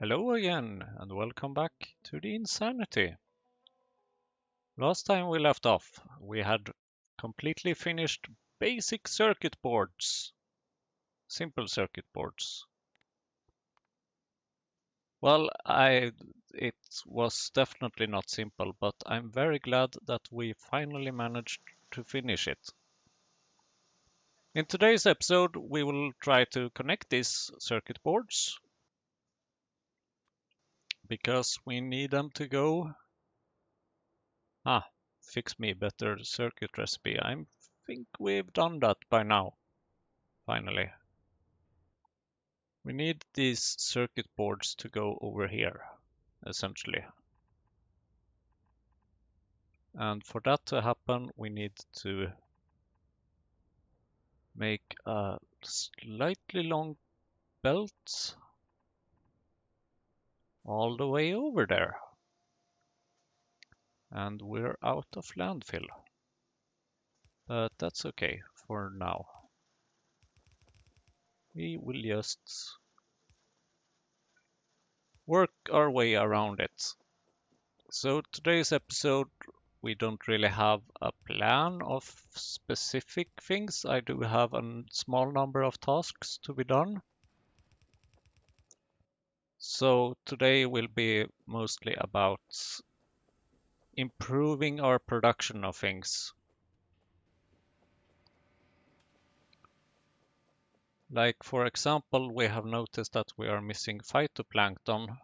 Hello again, and welcome back to the Insanity. Last time we left off, we had completely finished basic circuit boards. Simple circuit boards. Well, it was definitely not simple, but I'm very glad that we finally managed to finish it. In today's episode, we will try to connect these circuit boards because we need them to go. Fix me better circuit recipe. I think we've done that by now, finally. We need these circuit boards to go over here, essentially. And for that to happen, we need to make a slightly long belt all the way over there. And we're out of landfill. But that's okay for now. We will just work our way around it. So today's episode, we don't really have a plan of specific things. I do have a small number of tasks to be done. So today will be mostly about improving our production of things. Like, for example, we have noticed that we are missing phytoplankton.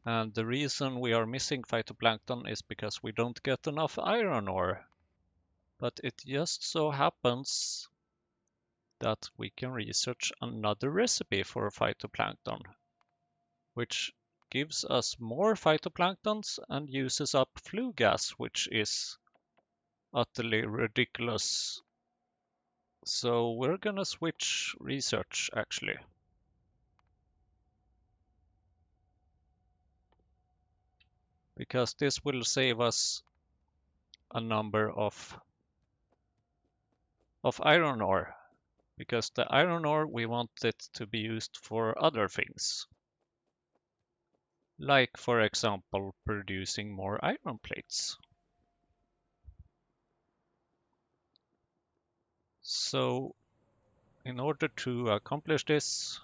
And the reason we are missing phytoplankton is because we don't get enough iron ore. But it just so happens that we can research another recipe for phytoplankton, which gives us more phytoplanktons and uses up flue gas, which is utterly ridiculous. So we're gonna switch research, actually. Because this will save us a number of iron ore. Because the iron ore, we want it to be used for other things. Like, for example, producing more iron plates. So, in order to accomplish this,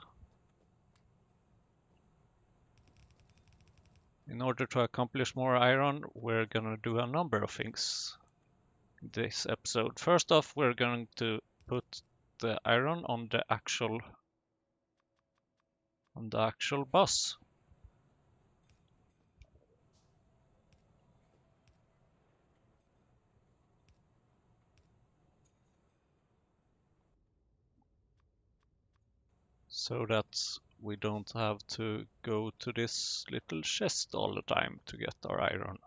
more iron, we're gonna do a number of things in this episode. First off, we're going to put the iron on the actual bus. So that we don't have to go to this little chest all the time to get our iron.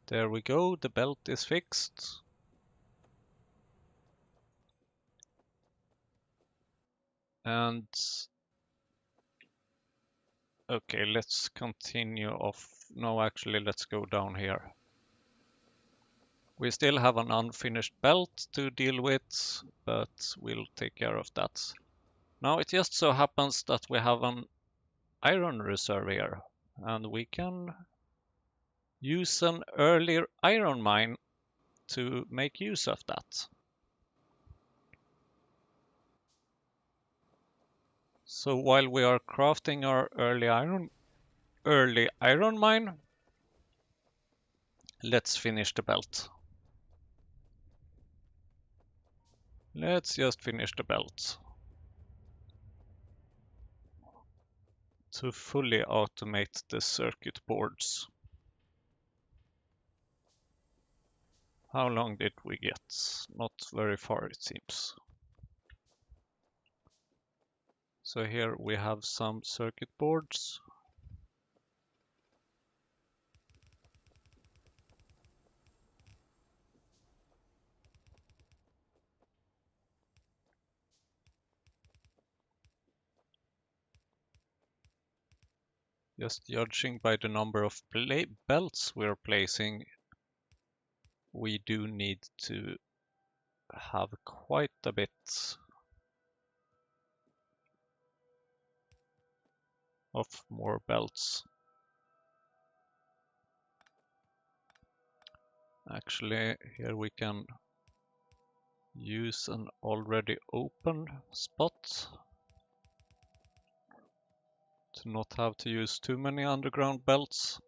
There we go, the belt is fixed. And okay, let's continue off. No, actually, let's go down here. We still have an unfinished belt to deal with, but we'll take care of that. Now it just so happens that we have an iron reserve here, and we can use an earlier iron mine to make use of that. So while we are crafting our early iron mine, let's finish the belt. Let's just finish the belt to fully automate the circuit boards. How long did we get? Not very far, it seems. So here we have some circuit boards. Just judging by the number of belts we're placing, we do need to have quite a bit of more belts. Actually, here we can use an already open spot to not have to use too many underground belts.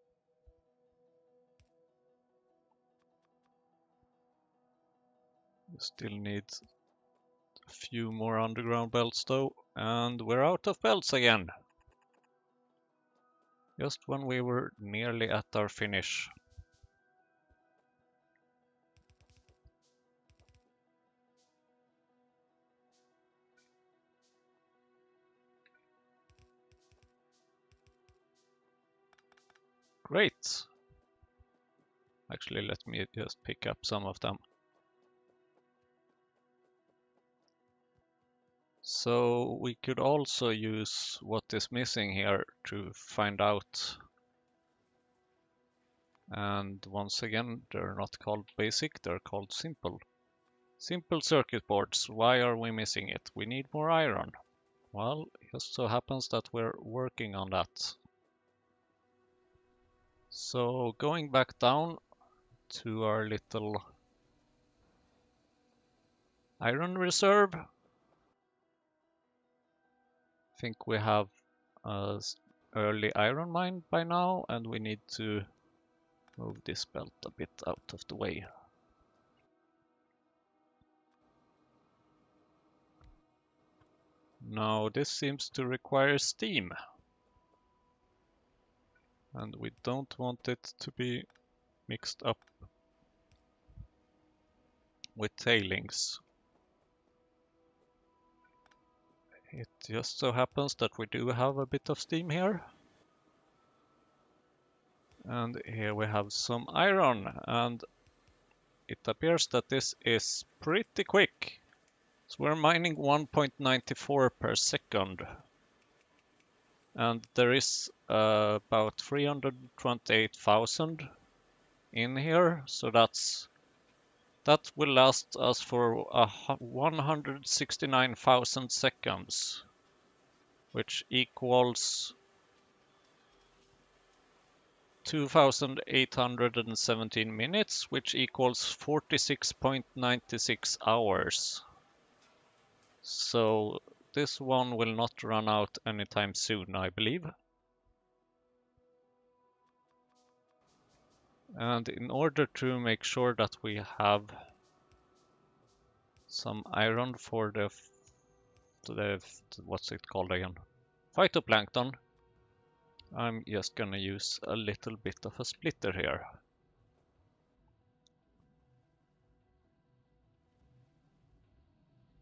We still need a few more underground belts though, and we're out of belts again. Just when we were nearly at our finish. Great! Actually, let me just pick up some of them. So we could also use what is missing here to find out. And once again, they're not called basic, they're called simple. Simple circuit boards, why are we missing it? We need more iron. Well, it just so happens that we're working on that. So going back down to our little iron reserve. I think we have an early iron mine by now, and we need to move this belt a bit out of the way. Now this seems to require steam, and we don't want it to be mixed up with tailings. It just so happens that we do have a bit of steam here. And here we have some iron, and it appears that this is pretty quick. So we're mining 1.94 per second. And there is about 328,000 in here, so that will last us for 169,000 seconds, which equals 2,817 minutes, which equals 46.96 hours. So this one will not run out anytime soon, I believe. And in order to make sure that we have some iron for the what's it called again? Phytoplankton, I'm just gonna use a little bit of a splitter here.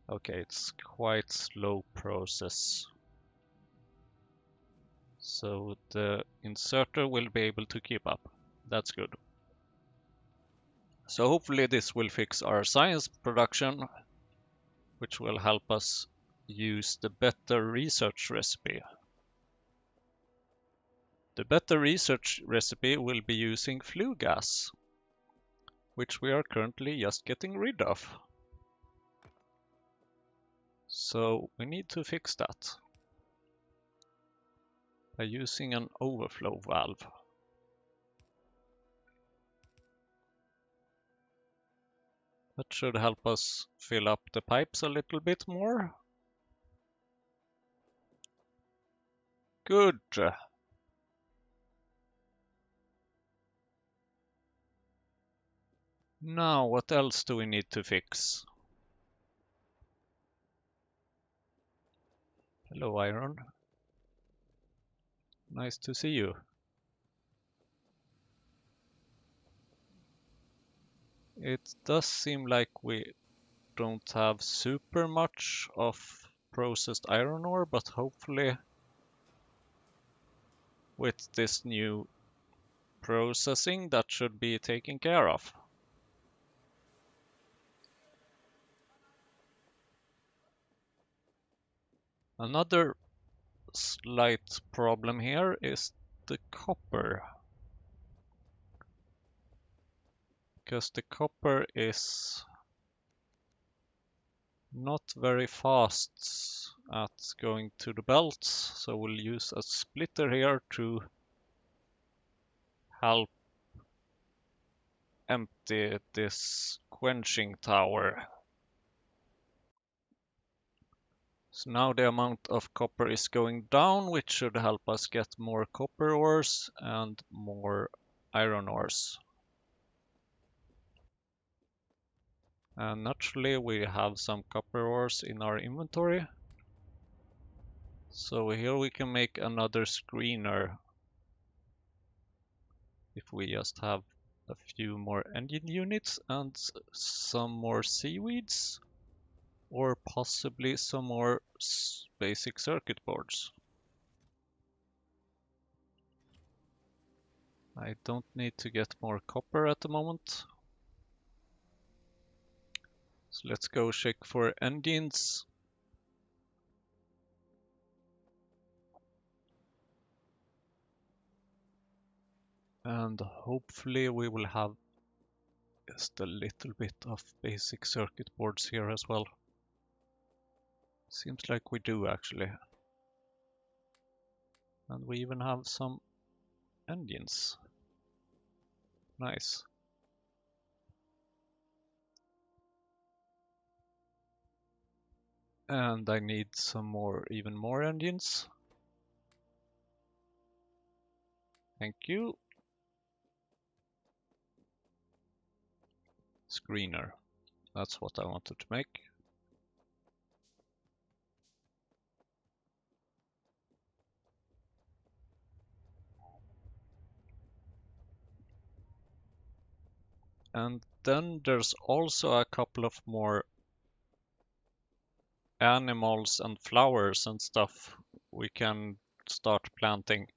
Okay, it's quite slow process. So the inserter will be able to keep up. That's good. So hopefully this will fix our science production, which will help us use the better research recipe. The better research recipe will be using flue gas, which we are currently just getting rid of. So we need to fix that by using an overflow valve. That should help us fill up the pipes a little bit more. Good. Now, what else do we need to fix? Hello, Iron. Nice to see you. It does seem like we don't have super much of processed iron ore, but hopefully with this new processing that should be taken care of. Another slight problem here is the copper. Because the copper is not very fast at going to the belts, so we'll use a splitter here to help empty this quenching tower. So now the amount of copper is going down, which should help us get more copper ores and more iron ores. And naturally we have some copper ores in our inventory. So here we can make another screener if we just have a few more engine units and some more seaweeds, or possibly some more basic circuit boards. I don't need to get more copper at the moment. So let's go check for engines. And hopefully we will have just a little bit of basic circuit boards here as well. Seems like we do actually. And we even have some engines. Nice. And I need some more, even more engines. Thank you. Screener. That's what I wanted to make. And then there's also a couple of more animals and flowers and stuff we can start planting.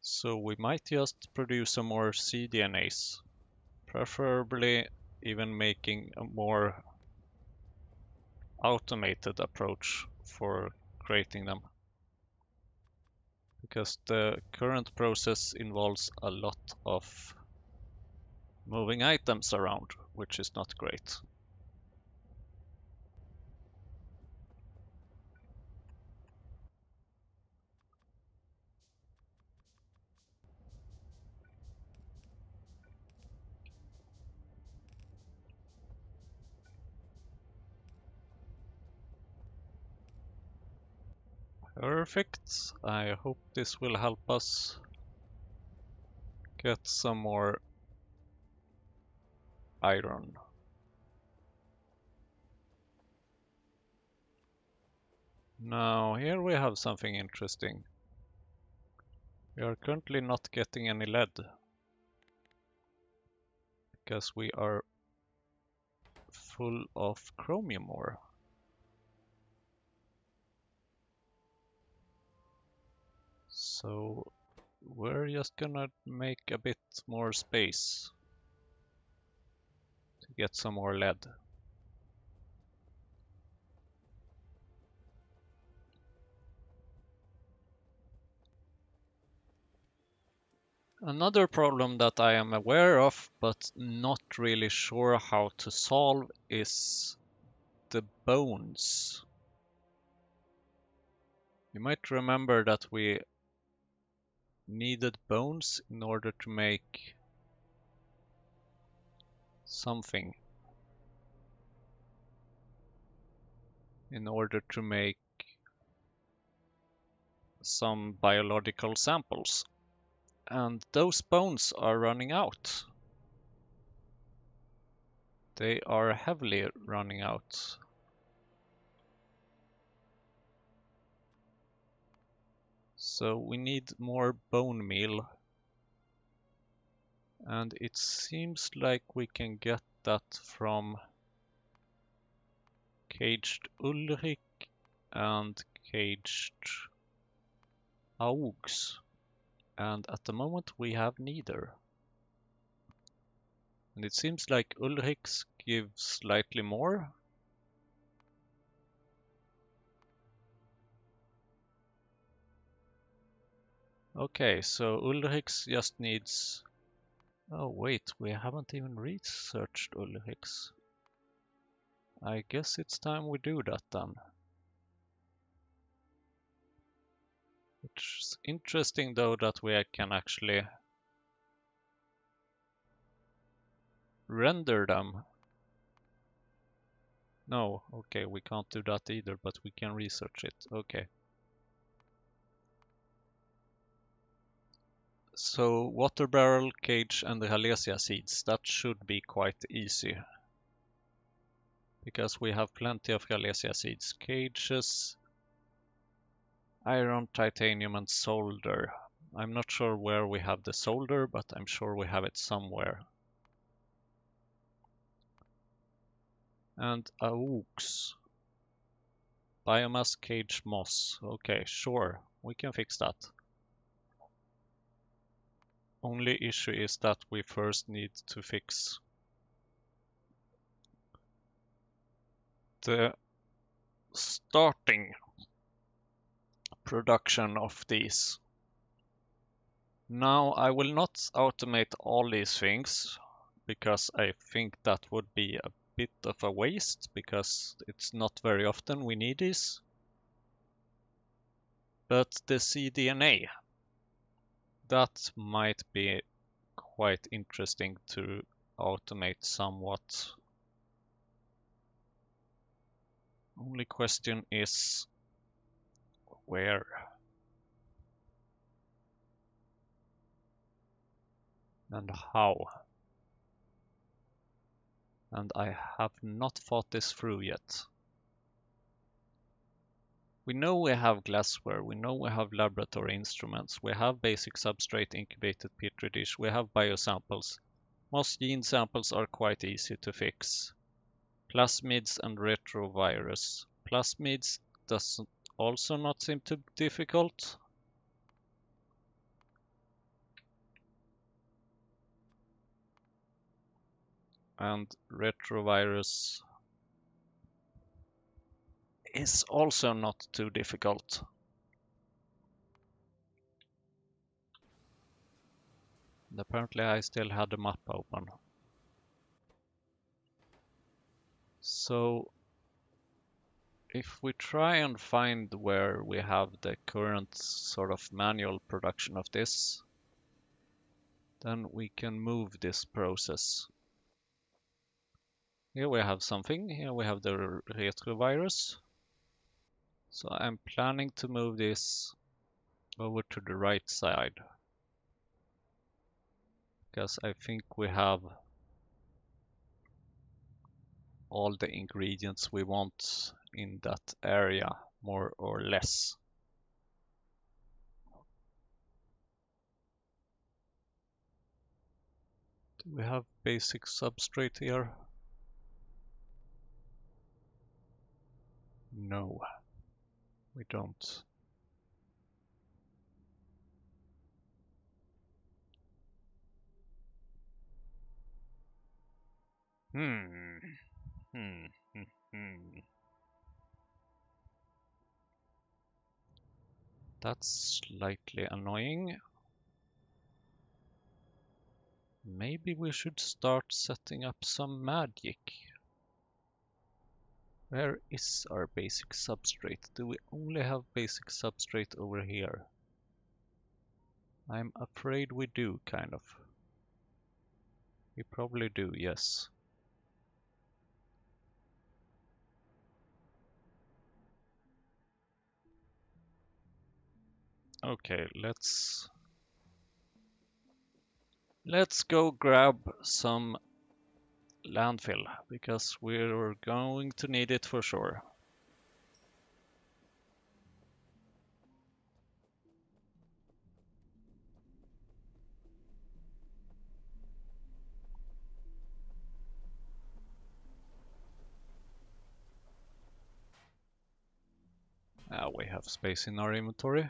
So we might just produce some more cDNAs, preferably even making a more automated approach for creating them. Because the current process involves a lot of moving items around, which is not great. Perfect. I hope this will help us get some more iron. Now here we have something interesting. We are currently not getting any lead because we are full of chromium ore. So we're just gonna make a bit more space to get some more lead. Another problem that I am aware of but not really sure how to solve is the bones. You might remember that we needed bones in order to make something. In order to make some biological samples. And those bones are running out. They are heavily running out. So we need more bone meal. And it seems like we can get that from caged Ulrich and caged Augs. And at the moment we have neither. And it seems like Ulrich's gives slightly more. Okay, so Ulrichs just needs... Oh wait, we haven't even researched Ulrichs. I guess it's time we do that then. It's interesting though that we can actually render them. No, okay, we can't do that either, but we can research it. Okay. So water barrel, cage and the Halesia seeds, that should be quite easy. Because we have plenty of Halesia seeds. Cages, iron, titanium and solder. I'm not sure where we have the solder, but I'm sure we have it somewhere. And aux. Biomass, cage, moss. Okay, sure, we can fix that. Only issue is that we first need to fix the starting production of these. Now I will not automate all these things because I think that would be a bit of a waste because it's not very often we need this. But the cDNA, that might be quite interesting to automate somewhat. Only question is where? And how? And I have not thought this through yet. We know we have glassware, we know we have laboratory instruments, we have basic substrate incubated petri dish, we have biosamples. Most gene samples are quite easy to fix. Plasmids and retrovirus. Plasmids doesn't also not seem too difficult. And retrovirus is also not too difficult. And apparently I still had the map open. So if we try and find where we have the current sort of manual production of this, then we can move this process. Here we have something, here we have the retrovirus. So I'm planning to move this over to the right side. Because I think we have all the ingredients we want in that area, more or less. Do we have basic substrate here? No, we don't. That's slightly annoying. Maybe we should start setting up some magic. Where is our basic substrate? Do we only have basic substrate over here? I'm afraid we do, kind of. We probably do, yes. Okay, let's go grab some landfill, because we're going to need it for sure. We have space in our inventory.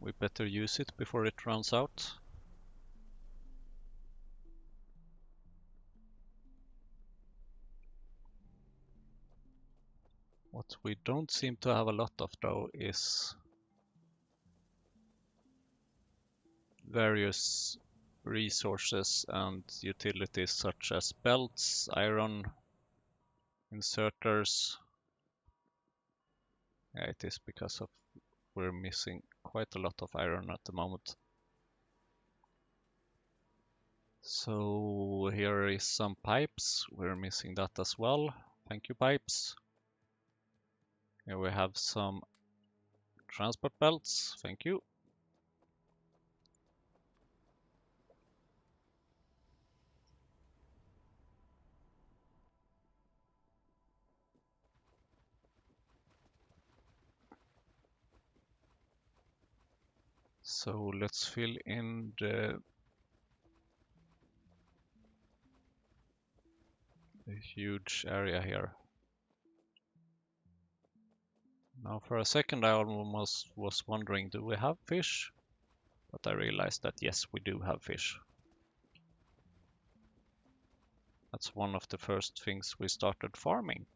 We better use it before it runs out. What we don't seem to have a lot of though is various resources and utilities such as belts, iron inserters. Yeah, it is because of we're missing quite a lot of iron at the moment. So here is some pipes. We're missing that as well. Thank you, pipes. Here we have some transport belts. Thank you. So let's fill in the huge area here. Now for a second I almost was wondering, do we have fish? But I realized that yes, we do have fish. That's one of the first things we started farming.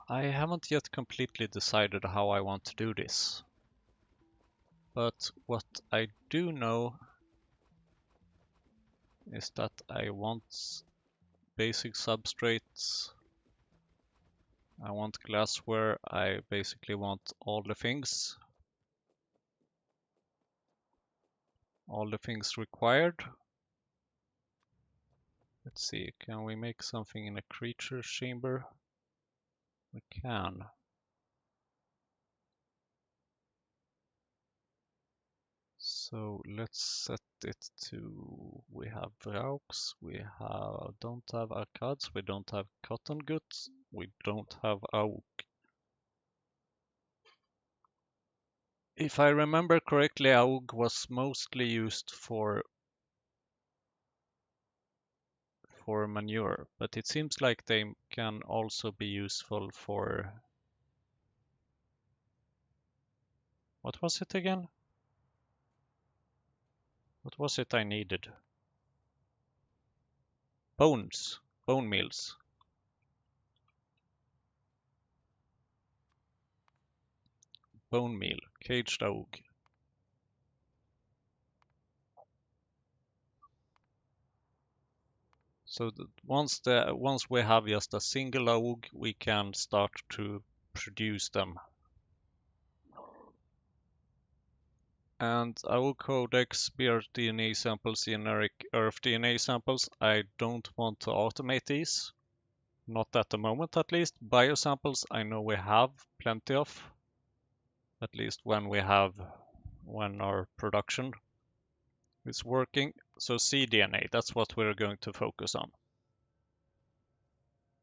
I haven't yet completely decided how I want to do this. But what I do know is that I want basic substrates. I want glassware. I basically want all the things required. Let's see, can we make something in a creature chamber? We can. So let's set it to, we have raux, don't have arcades, we don't have cotton goods, we don't have auk. If I remember correctly, auk was mostly used for manure, but it seems like they can also be useful for, what was it again? What was it I needed? Bones, bone meals. Bone meal, caged auk. So once we have just a single aug, we can start to produce them. And AUG codex, BR-DNA samples, generic Earth DNA samples, I don't want to automate these. Not at the moment at least. Biosamples I know we have plenty of. At least when our production is working. So cDNA, that's what we're going to focus on.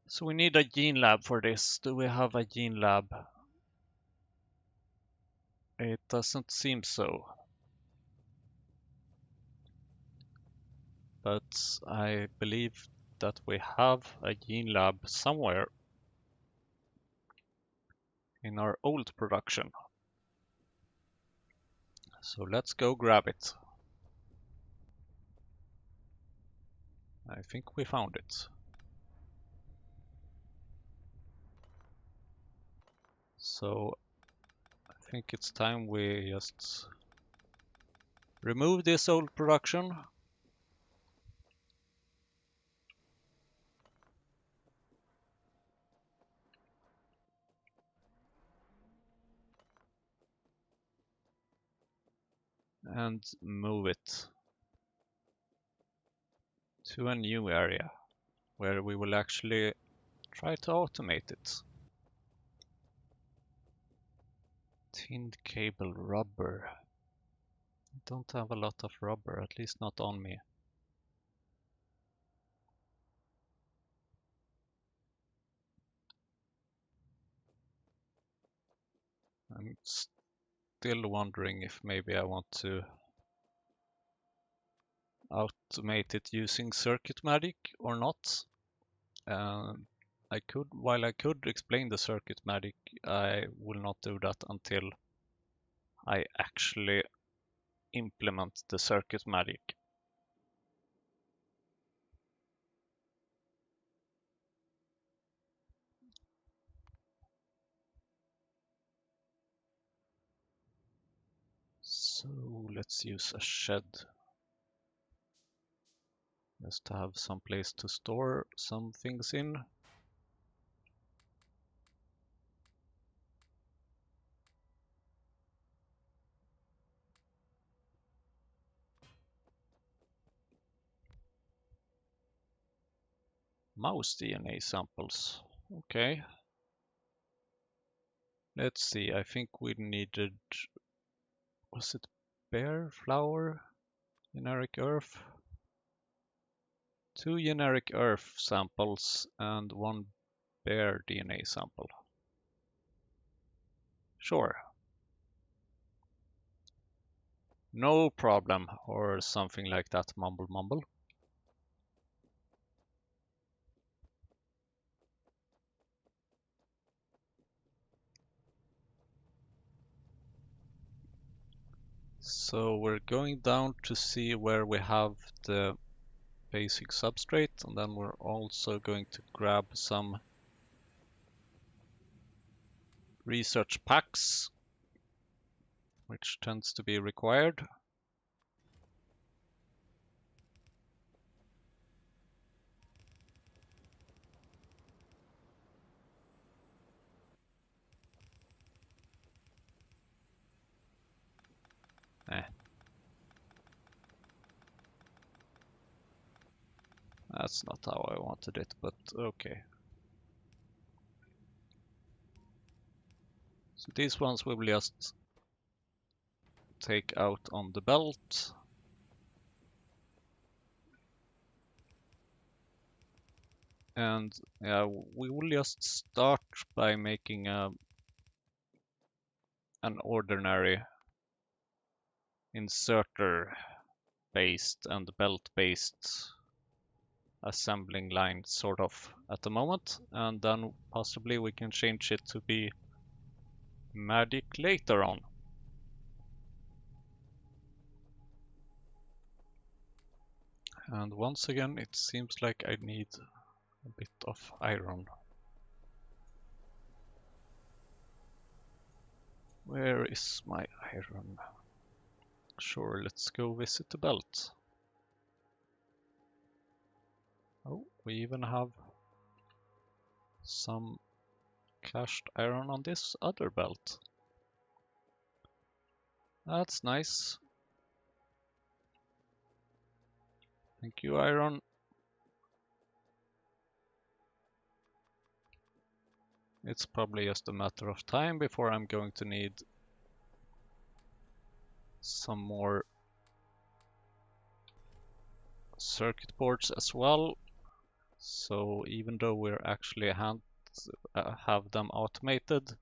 So we need a gene lab for this. Do we have a gene lab? It doesn't seem so. But I believe that we have a gene lab somewhere in our old production. So let's go grab it. I think we found it. So I think it's time we just remove this old production. And move it to a new area where we will actually try to automate it. Tinned cable rubber. I don't have a lot of rubber, at least not on me. I'm still wondering if maybe I want to automate it using circuit magic or not. while I could explain the circuit magic, I will not do that until I actually implement the circuit magic. So let's use a shed just to have some place to store some things in. Mouse DNA samples. Okay. Let's see, I think we needed, was it bear flower? Generic earth? 2 generic earth samples and 1 bear DNA sample. Sure. No problem, or something like that, mumble mumble. So we're going down to see where we have the basic substrate, and then we're also going to grab some research packs, which tends to be required. That's not how I wanted it, but okay. So these ones we will just take out on the belt. And yeah, we will just start by making an ordinary inserter based and belt based assembling line sort of at the moment, and then possibly we can change it to be magic later on. And once again, it seems like I need a bit of iron. Where is my iron? Sure, let's go visit the belt. Oh, we even have some cached iron on this other belt. That's nice. Thank you, iron. It's probably just a matter of time before I'm going to need some more circuit boards as well. So even though we're actually have them automated,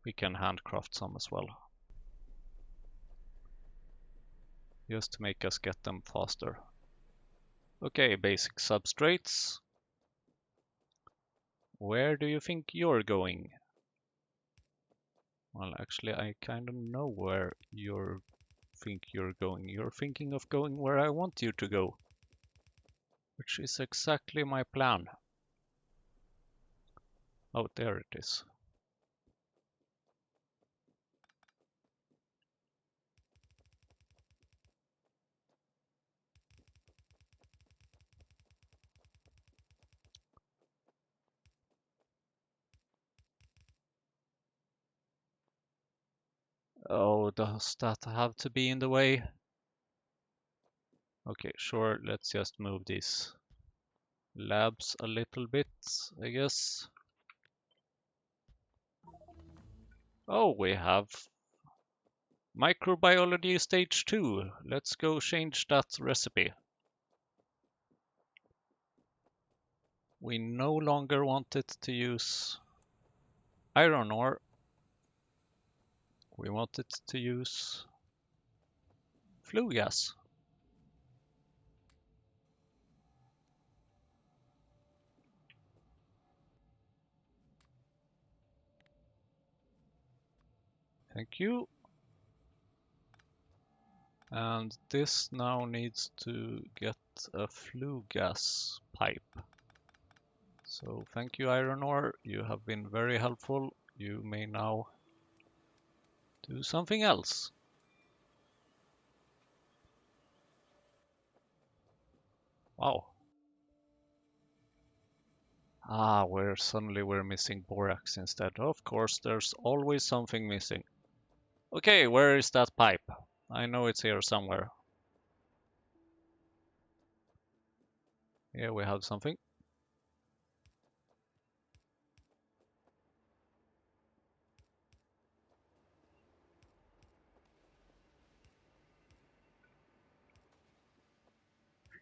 we can handcraft some as well, just to make us get them faster. Okay, basic substrates. Where do you think you're going? Well, actually, I kind of know where you think you're going. You're thinking of going where I want you to go, which is exactly my plan. Oh, there it is. Oh, does that have to be in the way? Okay, sure, let's just move these labs a little bit, I guess. Oh, we have microbiology stage 2. Let's go change that recipe. We no longer want it to use iron ore. We want it to use flue gas. Thank you. And this now needs to get a flue gas pipe. So thank you, iron ore. You have been very helpful. You may now do something else. Wow. Ah, we're missing borax instead. Of course, there's always something missing. Okay, where is that pipe? I know it's here somewhere. Here we have something.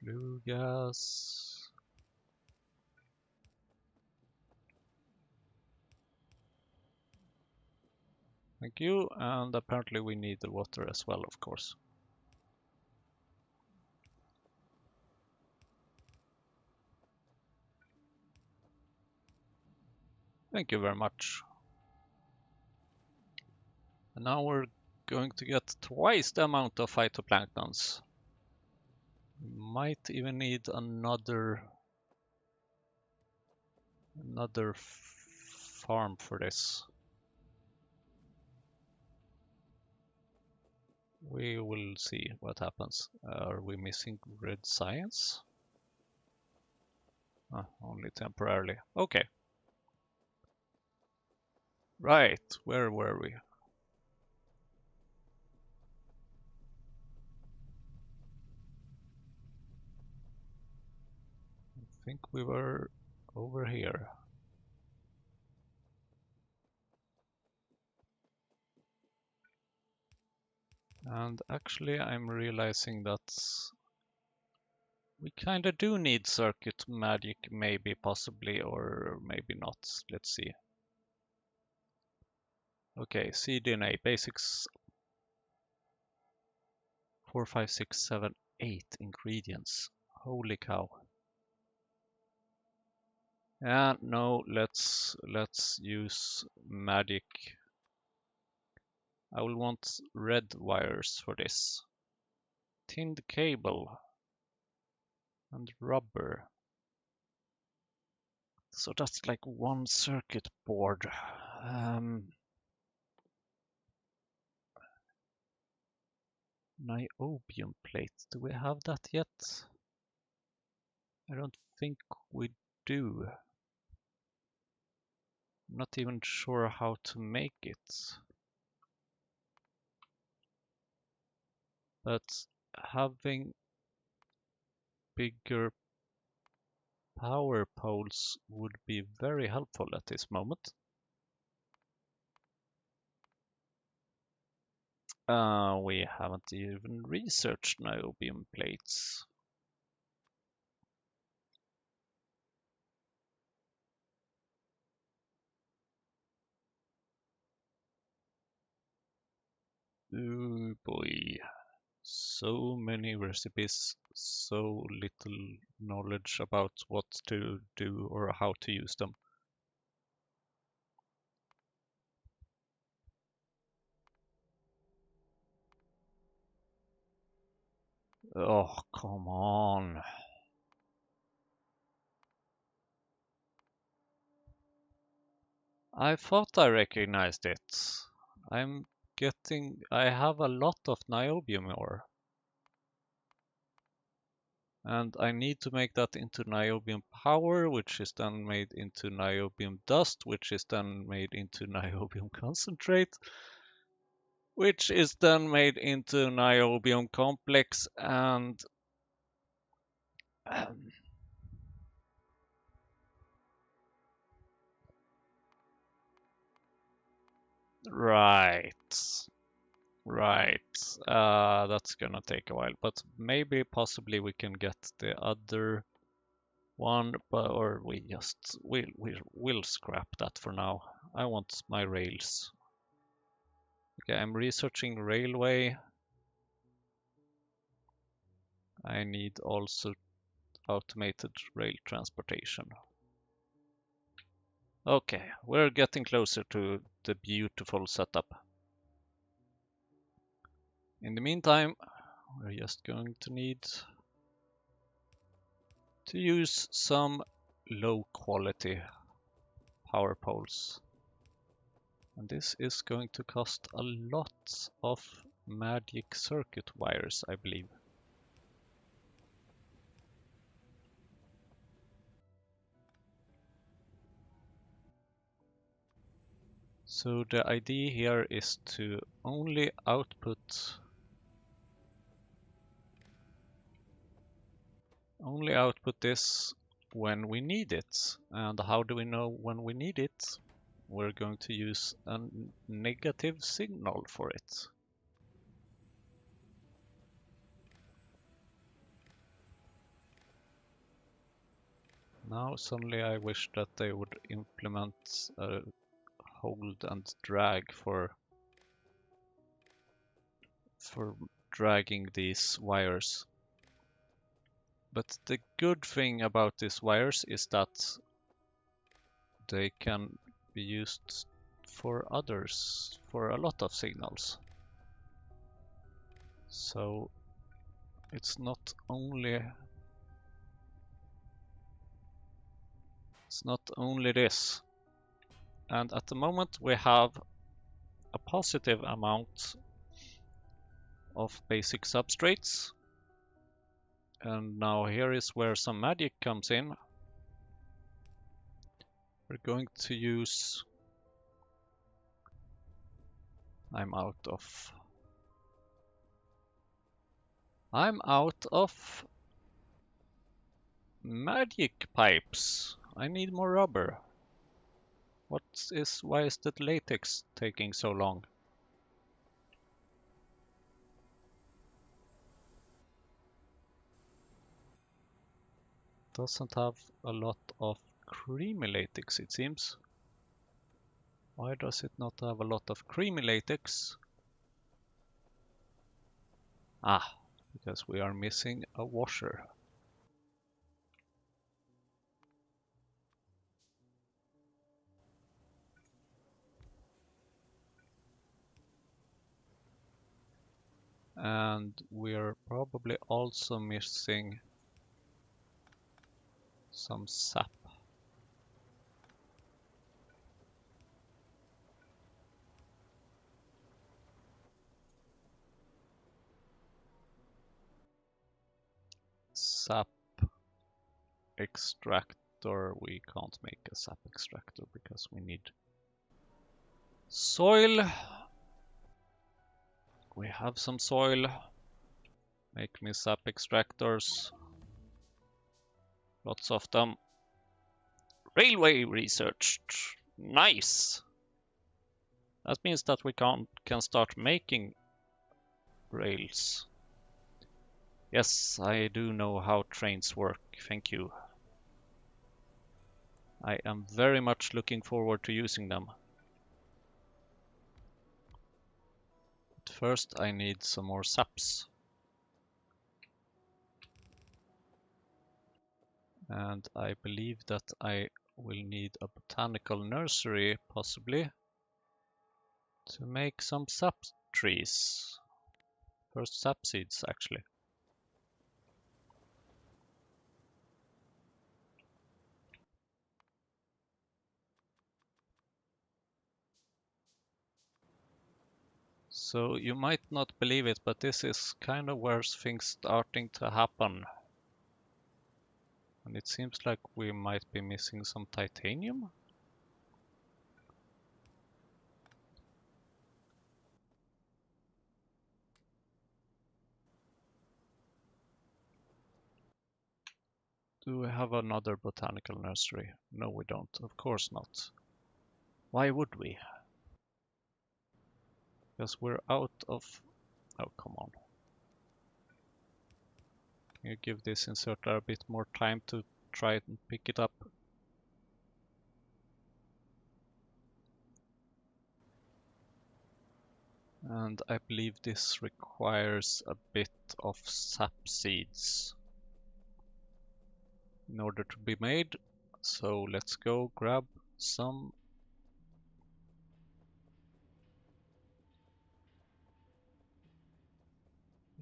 Flue gas. Thank you. And apparently we need the water as well, of course. Thank you very much. And now we're going to get twice the amount of phytoplanktons. We might even need another farm for this. We will see what happens. Are we missing red science? Only temporarily. Okay. Right, where were we? I think we were over here. And actually I'm realizing that we kinda do need circuit magic, maybe, possibly, or maybe not. Let's see. Okay, cDNA, basics 4, 5, 6, 7, 8 ingredients. Holy cow. Yeah, no, let's use magic. I will want red wires for this. Tinned cable and rubber. So that's like one circuit board. Niobium plate. Do we have that yet? I don't think we do. I'm not even sure how to make it. But having bigger power poles would be very helpful at this moment. We haven't even researched niobium plates. Oh boy. So many recipes, so little knowledge about what to do or how to use them. Oh, come on. I thought I recognized it. I have a lot of niobium ore. And I need to make that into niobium power, which is then made into niobium dust, which is then made into niobium concentrate, which is then made into niobium complex, and right, right. That's gonna take a while, but maybe possibly we can get the other one, but or we'll scrap that for now. I want my rails. Okay, I'm researching railway. I need also automated rail transportation. Okay, we're getting closer to the beautiful setup. In the meantime, we're just going to need to use some low quality power poles. And this is going to cost a lot of magic circuit wires, I believe. So the idea here is to only output this when we need it. And how do we know when we need it? We're going to use a negative signal for it. Now suddenly I wish that they would implement a hold and drag for dragging these wires. But the good thing about these wires is that they can be used for others, for a lot of signals. So it's not only this. And at the moment we have a positive amount of basic substrates. And now here is where some magic comes in. We're going to use... I'm out of magic pipes. I need more rubber. Why is that latex taking so long? Doesn't have a lot of creamy latex, it seems. Why does it not have a lot of creamy latex? Ah, because we are missing a washer. And we're probably also missing some sap. Sap extractor. We can't make a sap extractor because we need soil. We have some soil. Make me sap extractors. Lots of them. Railway research. Nice. That means that we can start making rails. Yes, I do know how trains work. Thank you. I am very much looking forward to using them. But first I need some more saps. And I believe that I will need a botanical nursery, possibly, to make some sap trees. First sap seeds, actually. So you might not believe it, but this is kind of where things starting to happen. And it seems like we might be missing some titanium. Do we have another botanical nursery? No, we don't. Of course not. Why would we? Because we're out of... Oh, come on. Can you give this inserter a bit more time to try and pick it up? And I believe this requires a bit of sap seeds in order to be made. So let's go grab some.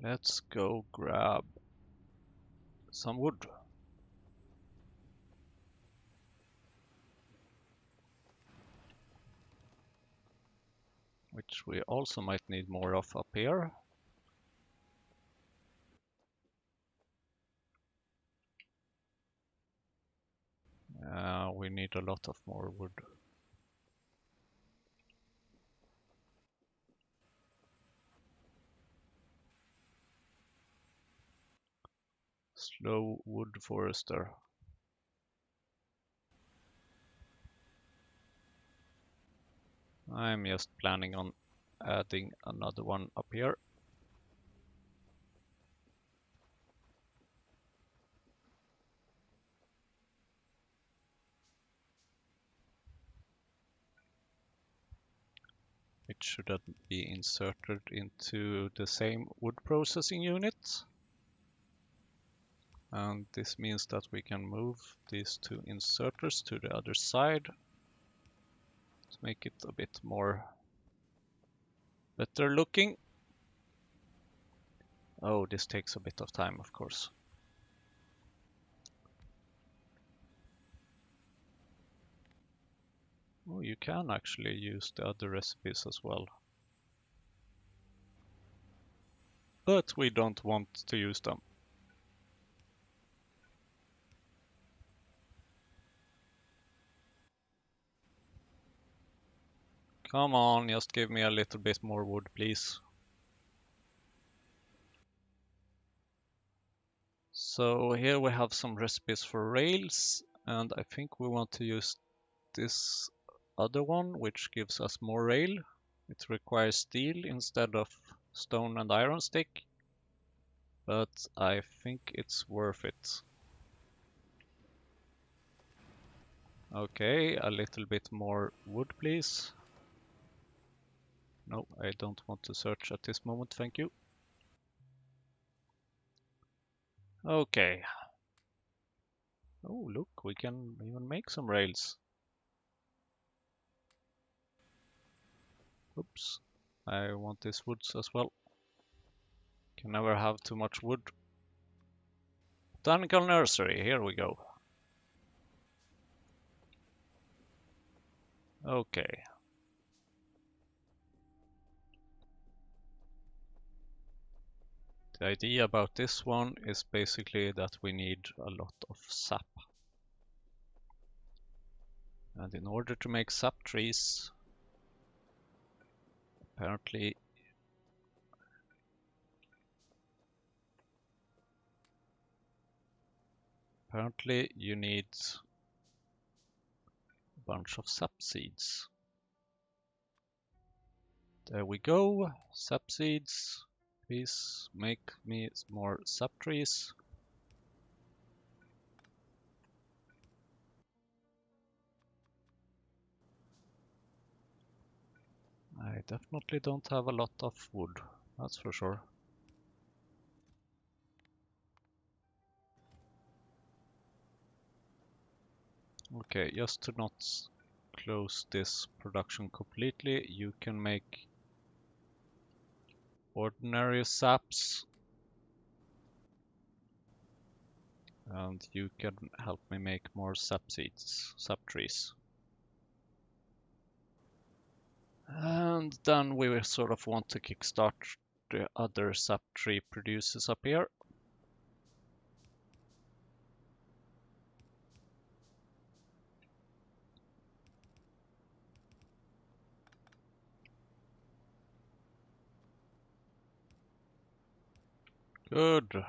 Let's go grab some wood. Which we also might need more of up here. We need a lot of more wood. Slow wood forester. I'm just planning on adding another one up here. It should be inserted into the same wood processing unit. And this means that we can move these two inserters to the other side to make it a bit more better looking. Oh, this takes a bit of time, of course. Oh, you can actually use the other recipes as well. But we don't want to use them. Come on, just give me a little bit more wood, please. So here we have some recipes for rails, and I think we want to use this other one, which gives us more rail. It requires steel instead of stone and iron stick, but I think it's worth it. Okay, a little bit more wood, please. No, I don't want to search at this moment, thank you. Okay. Oh, look, we can even make some rails. Oops, I want these woods as well. Can never have too much wood. Botanical nursery, here we go. Okay. The idea about this one is basically that we need a lot of sap. And in order to make sap trees, apparently you need a bunch of sap seeds. There we go, sap seeds. Please make me more sap trees. I definitely don't have a lot of wood, that's for sure. Okay, just to not close this production completely, you can make ordinary saps. And you can help me make more sap seeds, sap trees. And then we sort of want to kickstart the other sap tree producers up here. Good.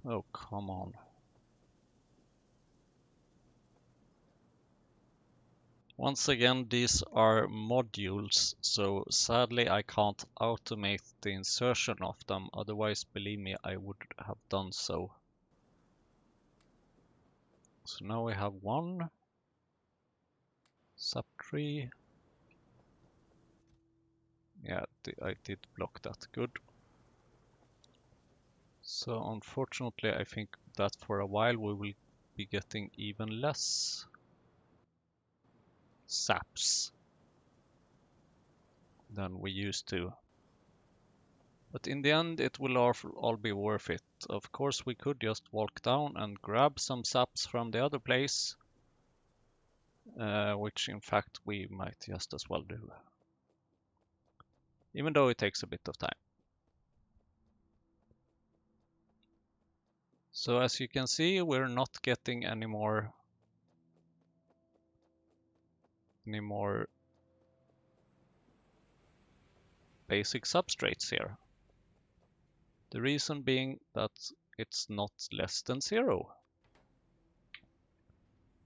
Oh, come on. Once again, these are modules, so sadly I can't automate the insertion of them, otherwise, believe me, I would have done so. So now we have one sap tree. Yeah, I did block that, good. So unfortunately, I think that for a while we will be getting even less saps. than we used to. But in the end, it will all be worth it. Of course, we could just walk down and grab some saps from the other place, which in fact we might just as well do. Even though it takes a bit of time. So as you can see, we're not getting any more basic substrates here. The reason being that it's not less than 0.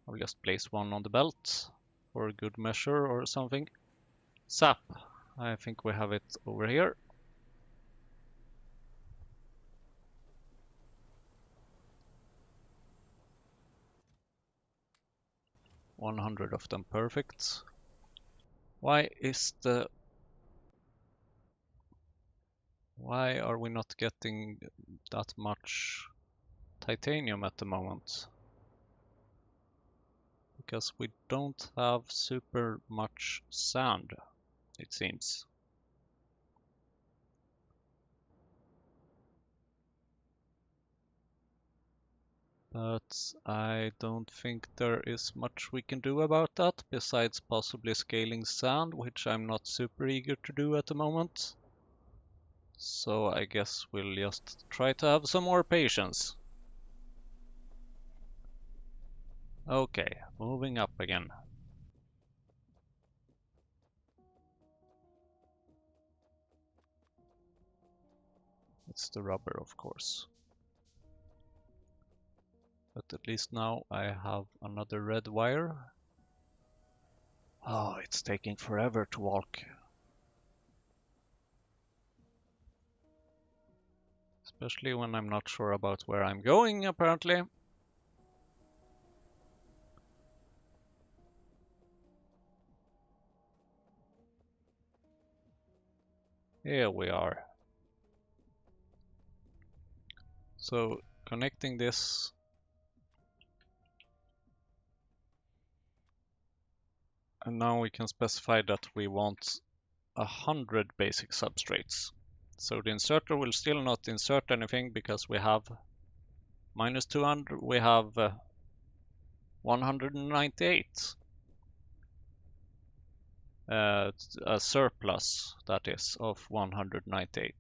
I'll just place one on the belt for a good measure or something. Sap, I think we have it over here. $100 of them, perfect. Why are we not getting that much titanium at the moment? Because we don't have super much sand, it seems. But I don't think there is much we can do about that, besides possibly scaling sand, which I'm not super eager to do at the moment. So I guess we'll just try to have some more patience. Okay, moving up again. It's the rubber, of course. But at least now I have another red wire. Oh, it's taking forever to walk. Especially when I'm not sure about where I'm going, apparently. Here we are. So, connecting this. And now we can specify that we want 100 basic substrates. So the inserter will still not insert anything because we have minus 200, we have 198. A surplus, that is, of 198.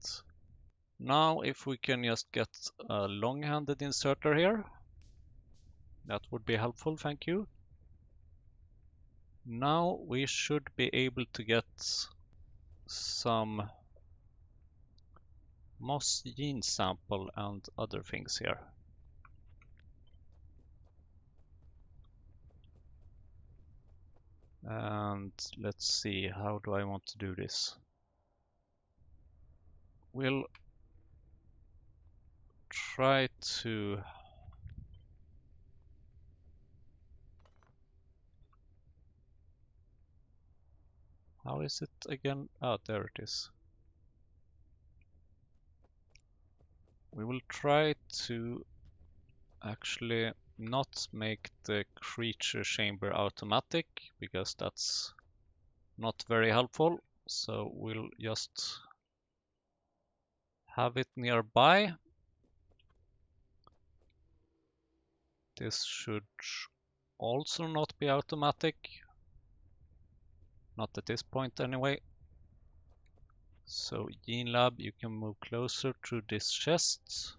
Now if we can just get a long-handed inserter here, that would be helpful, thank you. Now we should be able to get some moss gene sample and other things here. And let's see, how do I want to do this? We'll try to how is it again? Oh, there it is. We will try to actually not make the creature chamber automatic because that's not very helpful. So we'll just have it nearby. This should also not be automatic. Not at this point anyway. So Gene Lab, you can move closer to this chest.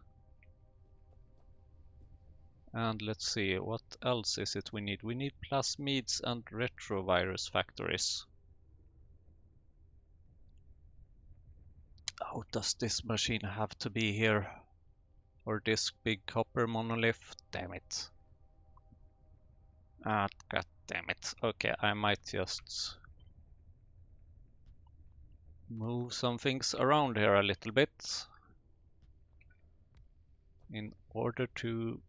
And let's see, what else is it we need? We need plasmids and retrovirus factories. Oh, does this machine have to be here? Or this big copper monolith? Damn it. Ah, god damn it. Okay, I might just move some things around here a little bit in order to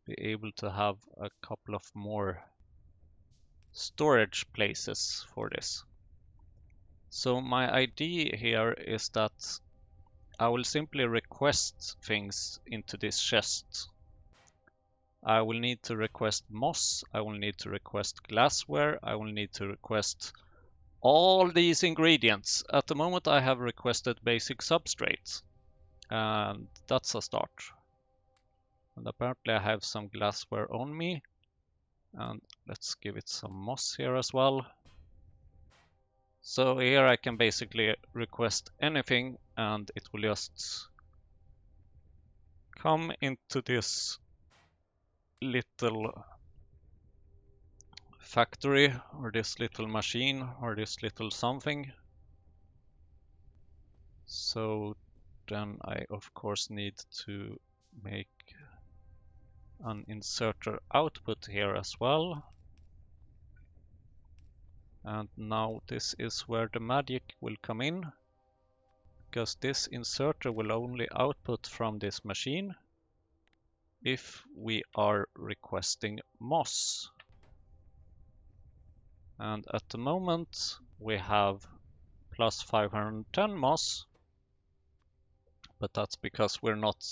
be able to have a couple of more storage places for this. So my idea here is that I will simply request things into this chest. I will need to request moss, I will need to request glassware, I will need to request all these ingredients. At the moment I have requested basic substrate, and that's a start. And apparently I have some glassware on me, and let's give it some moss here as well. So here I can basically request anything and it will just come into this little factory or this little machine or this little something. So then I of course need to make an inserter output here as well. And now this is where the magic will come in, because this inserter will only output from this machine if we are requesting moss. And at the moment we have plus 510 moss, but that's because we're not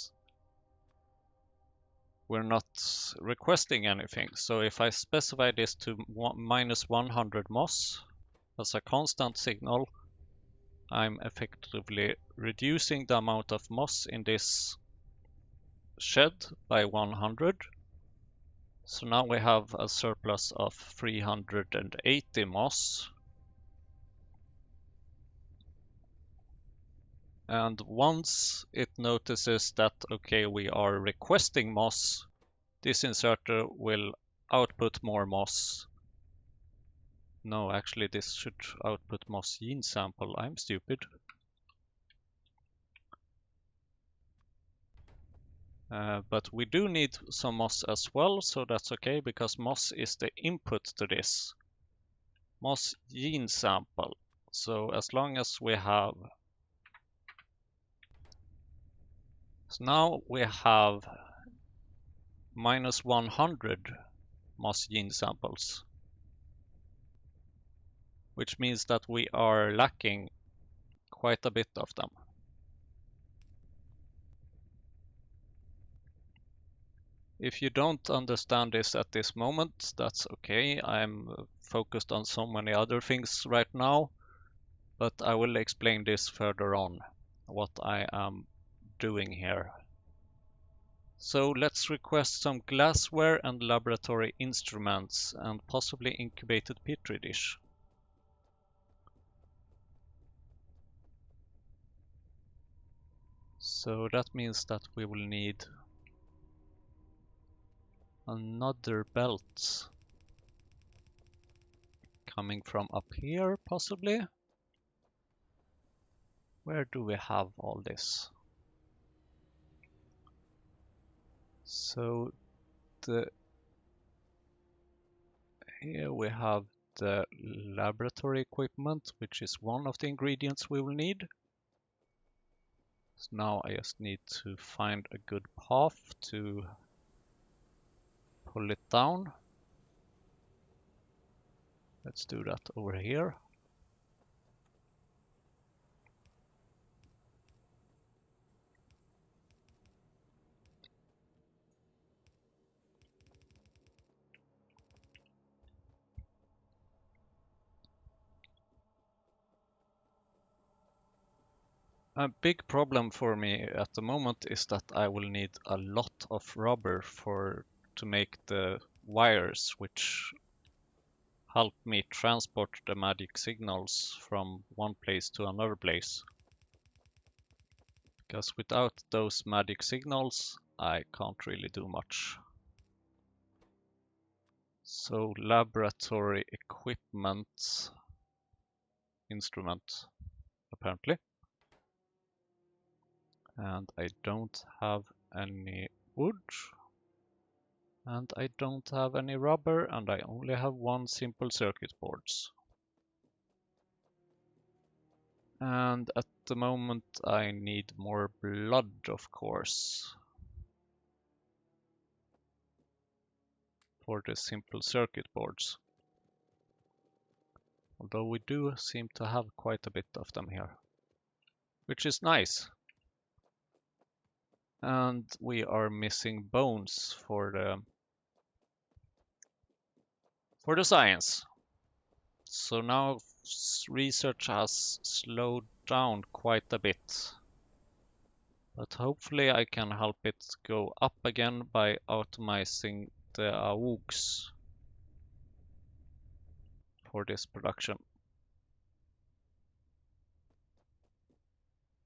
requesting anything. So if I specify this to minus 100 moss as a constant signal, I'm effectively reducing the amount of moss in this shed by 100. So now we have a surplus of 380 moss. And once it notices that, okay, we are requesting moss, this inserter will output more moss. No, actually this should output moss gene sample. I'm stupid. But we do need some moss as well, so that's okay, because moss is the input to this. Moss gene sample. So as long as we have... So now we have minus 100 moss gene samples, which means that we are lacking quite a bit of them. If you don't understand this at this moment, that's okay. I'm focused on so many other things right now, but I will explain this further on, what I am doing here. So let's request some glassware and laboratory instruments and possibly incubated petri dish. So that means that we will need another belt coming from up here, possibly. Where do we have all this? So here we have the laboratory equipment, which is one of the ingredients we will need. So now I just need to find a good path to pull it down. Let's do that over here. A big problem for me at the moment is that I will need a lot of rubber to make the wires which help me transport the magic signals from one place to another place. Because without those magic signals, I can't really do much. So laboratory equipment, instrument, apparently. And I don't have any wood. And I don't have any rubber, and I only have one simple circuit boards. And at the moment I need more blood, of course, for the simple circuit boards. Although we do seem to have quite a bit of them here, which is nice. And we are missing bones for the science. So now research has slowed down quite a bit. But hopefully I can help it go up again by optimizing the AUGs for this production.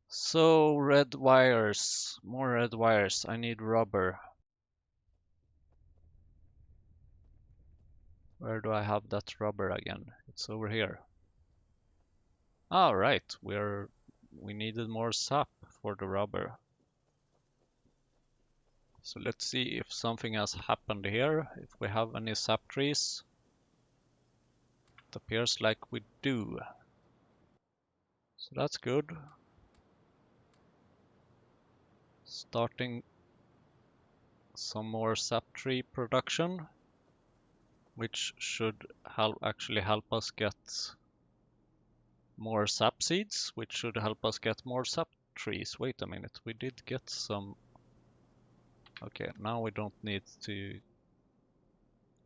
So red wires, more red wires. I need rubber. Where do I have that rubber again? It's over here. Ah, right. We needed more sap for the rubber. So let's see if something has happened here. If we have any sap trees. It appears like we do. So that's good. Starting some more sap tree production, which should actually help us get more sap seeds, which should help us get more sap trees. Wait a minute, we did get some. Okay, now we don't need to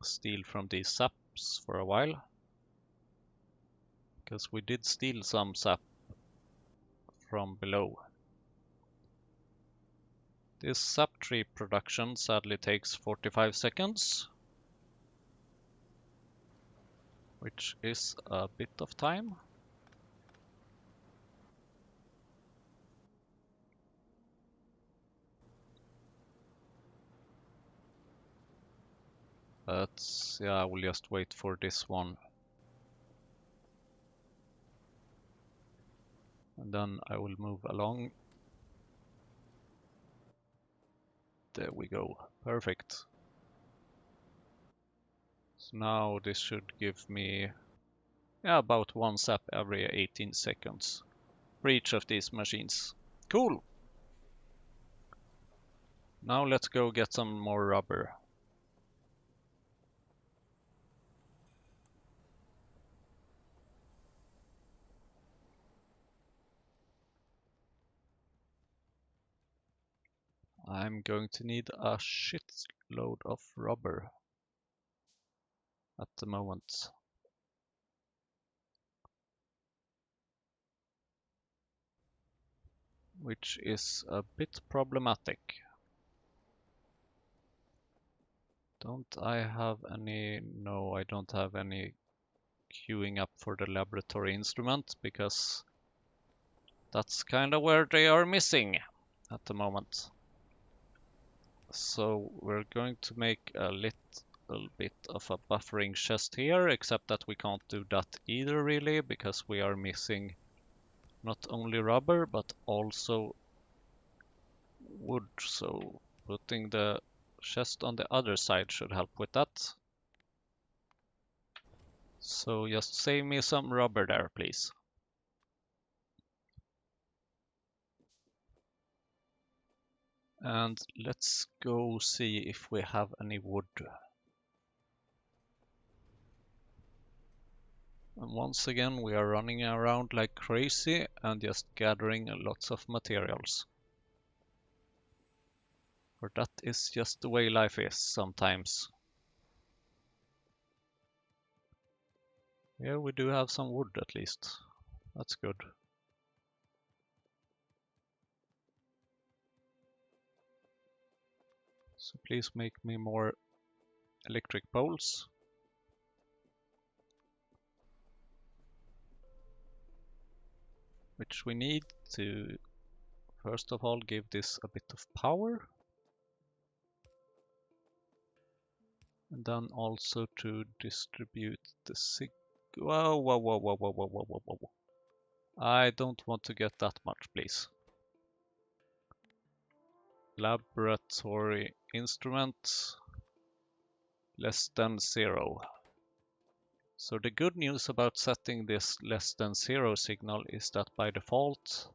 steal from these saps for a while, because we did steal some sap from below. This sap tree production sadly takes 45 seconds, which is a bit of time. But yeah, we'll just wait for this one. And then I will move along. There we go. Perfect. So now this should give me about one sap every 18 seconds for each of these machines. Cool! Now let's go get some more rubber. I'm going to need a shitload of rubber at the moment. Which is a bit problematic. Don't I have any? No, I don't have any queuing up for the laboratory instrument, because that's kind of where they are missing at the moment. So we're going to make a little bit of a buffering chest here, except that we can't do that either really, because we are missing not only rubber but also wood. So putting the chest on the other side should help with that. So just save me some rubber there, please. And let's go see if we have any wood. And once again, we are running around like crazy and just gathering lots of materials. For that is just the way life is sometimes. Here we do have some wood at least. That's good. So please make me more electric poles. Which we need to, first of all, give this a bit of power. And then also to distribute the Whoa. I don't want to get that much, please. Laboratory instrument less than 0. So the good news about setting this less than 0 signal is that by default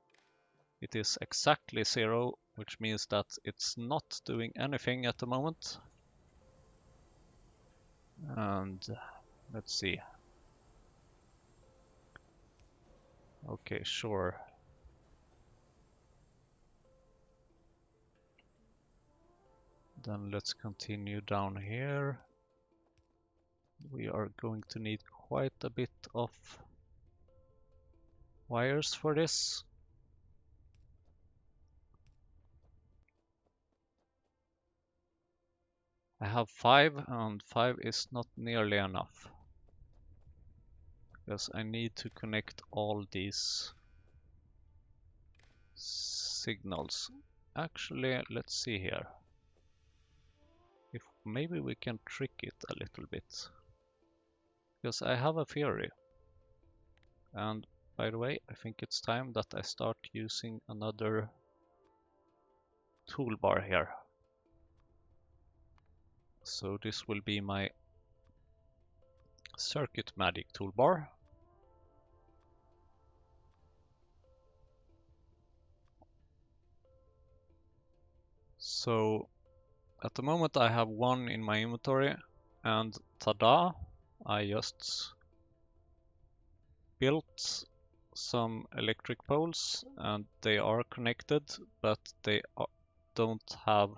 it is exactly 0, which means that it's not doing anything at the moment. And let's see. Okay, sure. Then let's continue down here. We are going to need quite a bit of wires for this. I have 5 and 5 is not nearly enough. Because I need to connect all these signals. Actually, let's see here. If maybe we can trick it a little bit. Because I have a theory. And by the way, I think it's time that I start using another toolbar here. So this will be my circuit magic toolbar. So at the moment I have 1 in my inventory, and tada, I just built some electric poles and they are connected, but they don't have...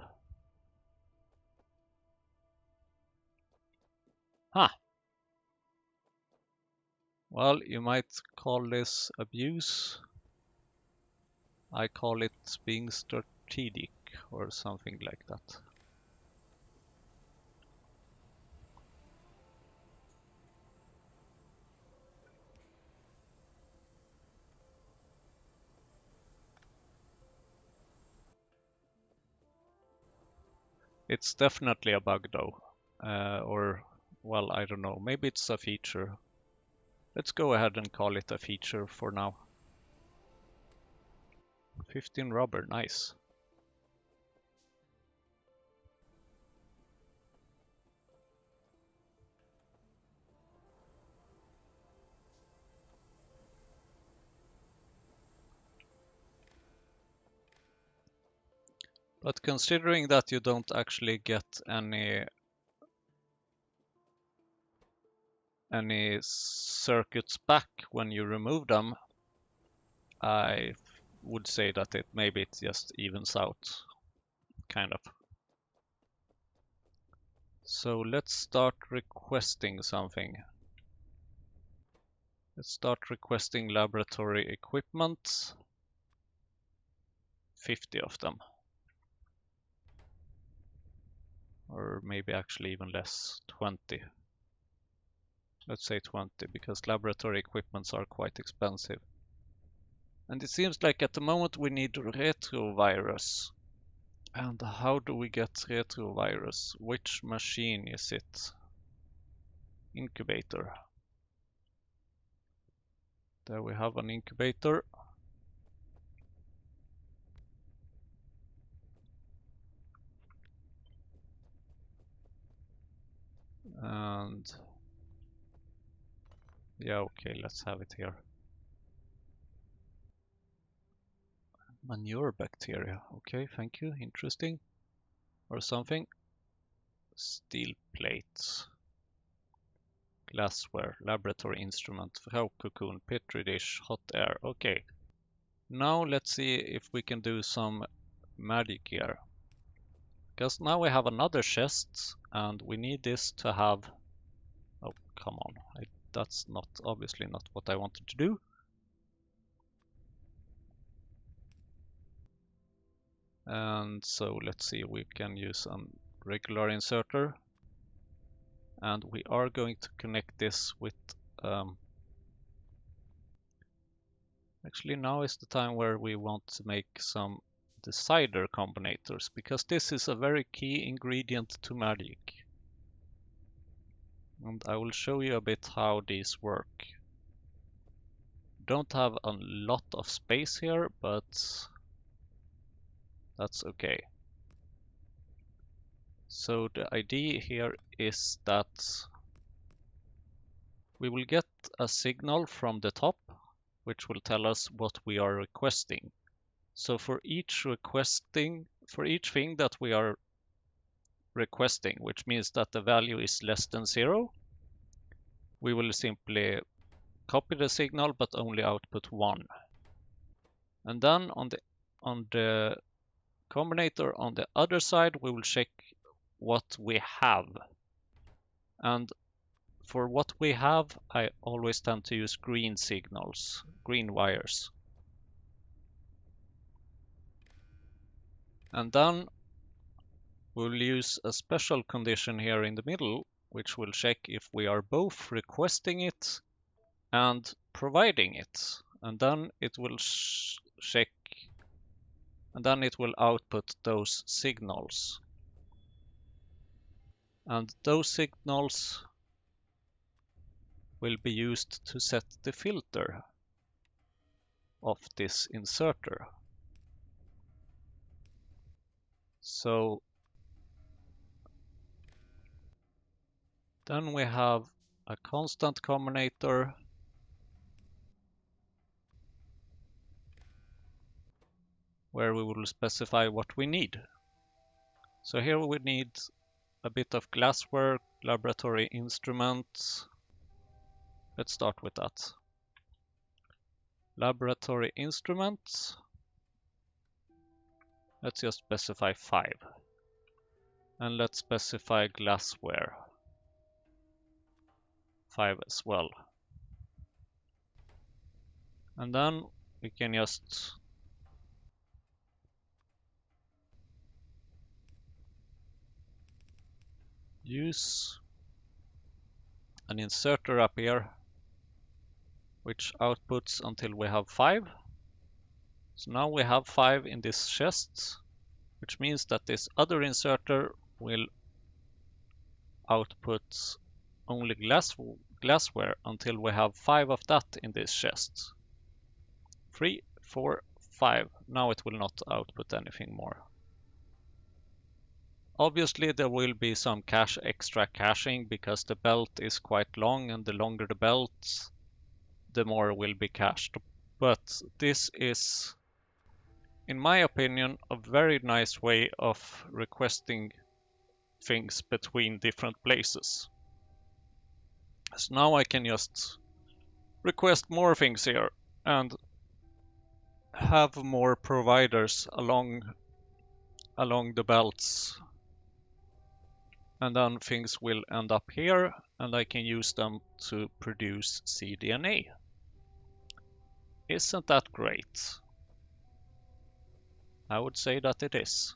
Well, you might call this abuse. I call it being strategic or something like that. It's definitely a bug though. Or, well, I don't know. Maybe it's a feature. Let's go ahead and call it a feature for now. 15 rubber, nice. But considering that you don't actually get any circuits back when you remove them, I would say that maybe it just evens out, kind of. So let's start requesting something. Let's start requesting laboratory equipment. 50 of them. Or maybe actually even less, 20. Let's say 20, because laboratory equipments are quite expensive. And it seems like at the moment we need retrovirus. And how do we get retrovirus? Which machine is it? Incubator. There we have an incubator. And yeah, okay, let's have it here. Manure bacteria. Okay, thank you. Interesting. Or something. Steel plates. Glassware. Laboratory instrument. Frau cocoon. Petri dish. Hot air. Okay. Now let's see if we can do some magic here. Because now we have another chest and we need this to have... Oh, come on. That's not obviously not what I wanted to do. And so let's see, we can use a regular inserter. And we are going to connect this with... Actually, now is the time where we want to make some decider combinators, because this is a very key ingredient to magic. And I will show you a bit how these work. Don't have a lot of space here, but that's okay. So the idea here is that we will get a signal from the top, which will tell us what we are requesting. So for each thing that we are requesting, which means that the value is less than 0, we will simply copy the signal but only output 1. And then on the combinator on the other side, we will check what we have. And for what we have, I always tend to use green signals, green wires. And then we'll use a special condition here in the middle, which will check if we are both requesting it and providing it. And then it will check, and then it will output those signals. And those signals will be used to set the filter of this inserter. So then we have a constant combinator where we will specify what we need. So here we need a bit of glassware, laboratory instruments. Let's start with that. Laboratory instruments. Let's just specify 5. And let's specify glassware 5 as well. And then we can just use an inserter up here which outputs until we have 5. So now we have 5 in this chest, which means that this other inserter will output only glassware until we have 5 of that in this chest. 3, 4, 5. Now it will not output anything more. Obviously there will be some extra caching because the belt is quite long, and the longer the belt, the more will be cached. But this is, in my opinion, a very nice way of requesting things between different places. So now I can just request more things here and have more providers along the belts, and then things will end up here and I can use them to produce cDNA. Isn't that great? I would say that it is.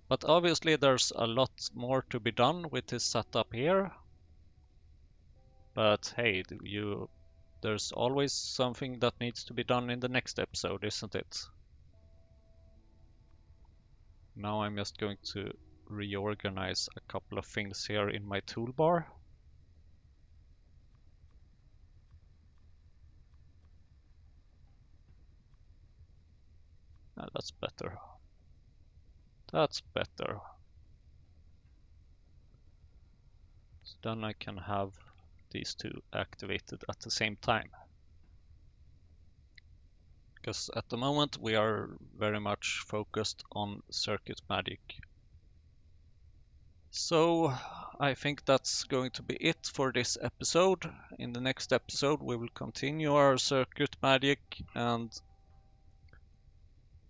But obviously there's a lot more to be done with this setup here. But hey, there's always something that needs to be done in the next episode, isn't it? Now I'm just going to reorganize a couple of things here in my toolbar. That's better. That's better. So then I can have these two activated at the same time. Because at the moment we are very much focused on circuit magic. So I think that's going to be it for this episode. In the next episode we will continue our circuit magic and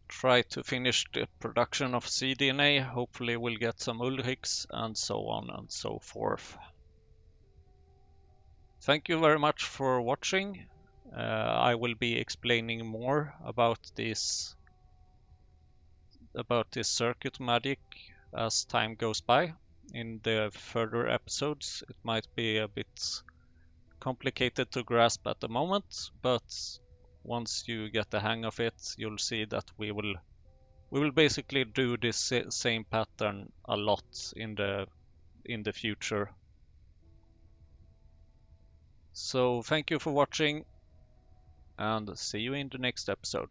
try to finish the production of cDNA. Hopefully we'll get some Ulrichs and so on and so forth. Thank you very much for watching. I will be explaining more about this circuit magic as time goes by. In the further episodes, it might be a bit complicated to grasp at the moment, but once you get the hang of it, you'll see that we will basically do this same pattern a lot in the future. So thank you for watching and see you in the next episode.